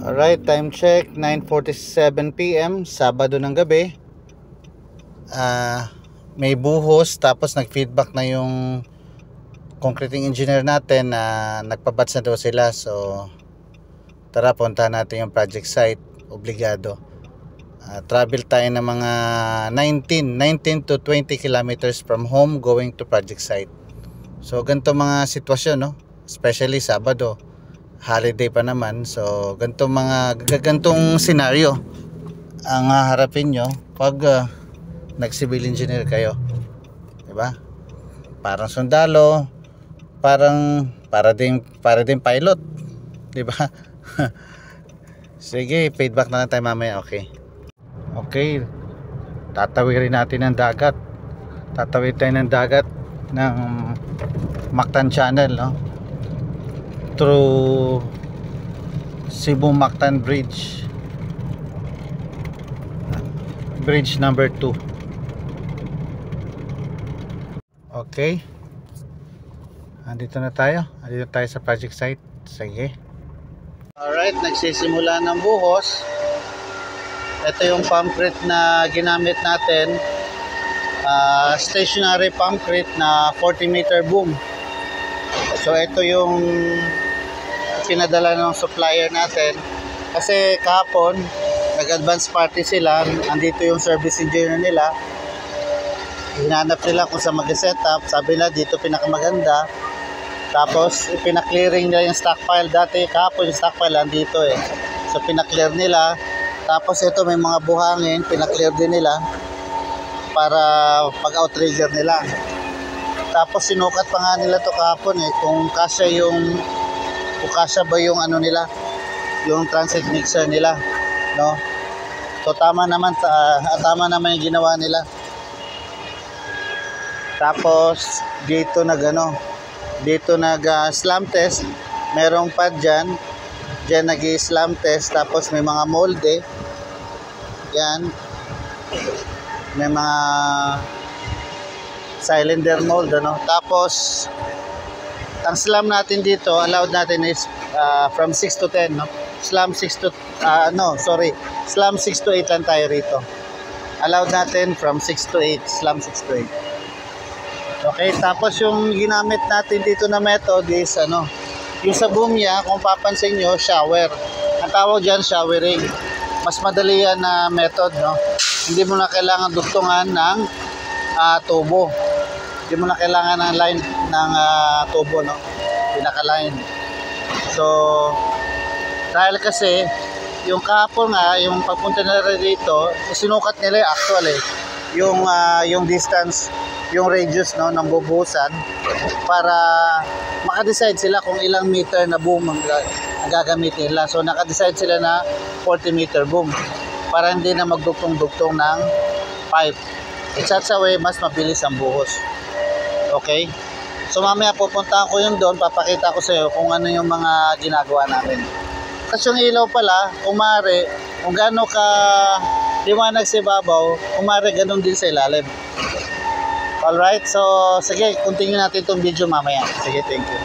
Alright, time check 9:47 PM, Sabado ng gabi. May buhos, tapos nag-feedback na yung concreting engineer natin na nagpabats na daw sila. So tara, puntahan natin yung project site. Obligado. Travel tayo ng mga 19 to 20 kilometers from home going to project site. So ganito mga sitwasyon, no? Especially Sabado, holiday pa naman. So gantong scenario ang haharapin nyo pag nag-civil engineer kayo, diba? Parang sundalo, para din pilot, diba? Sige, feedback na lang tayo mamaya. Okay, tatawirin natin ang dagat. Tatawid tayo ng dagat ng Mactan Channel, no? Through Cebu Mactan Bridge number 2. Okay, andito tayo sa project site. Sige. Alright, nagsisimula ng buhos. Ito yung concrete na ginamit natin, stationary concrete na 40-meter boom. So ito yung pinadala ng supplier natin, kasi kahapon nag-advance party sila. Andito yung service engineer nila, hinanap nila kung saan mag-set up. Sabi nila dito pinakamaganda. Tapos pinaklearing nila yung stockpile. Dati kahapon yung stockpile andito so pinaklear nila. Tapos ito may mga buhangin, pinaklear din nila para pag-outrigger nila. Tapos sinukat pa nga nila to kahapon kung kasya ba yung ano nila, yung transit mixer nila, no? So tama naman yung ginawa nila. Tapos dito nag slam test. Merong pad diyan nag-slam test. Tapos may mga molde. Yan. May mga cylinder mold, ano? Tapos ang slam natin dito, allowed natin is from 6 to 10, no? Slam 6 to slam 6 to 8 lang tayo rito. Allowed natin from 6 to 8, slam 6 to 8. Okay, tapos yung ginamit natin dito na method is yung sa boom niya, kung papansin nyo, shower. Ang tawag dyan, showering. Mas madali yan na method, no? Hindi mo na kailangan dugtungan ng tubo. Hindi mo na kailangan ng line ng tubo, no? Pinaka-line. So, dahil kasi yung kahapon yung pagpunta nila dito, sinukat nila actually yung distance, yung radius, no, ng bubuhusan, para maka-decide sila kung ilang meter na boom ang gagamitin nila. So naka-decide sila na 40-meter boom para hindi na magdugtong-dugtong ng pipe. It's such a way mas mabilis ang buhos. Okay? So mamaya pupuntahan ko yun doon, papakita ko sa iyo kung ano yung mga ginagawa namin. Kasi yung ilaw pala, kung gaano ka liwanag sa ibabaw, ganun din sa ilalim. Alright, so sige, continue natin itong video mamaya. Sige, thank you.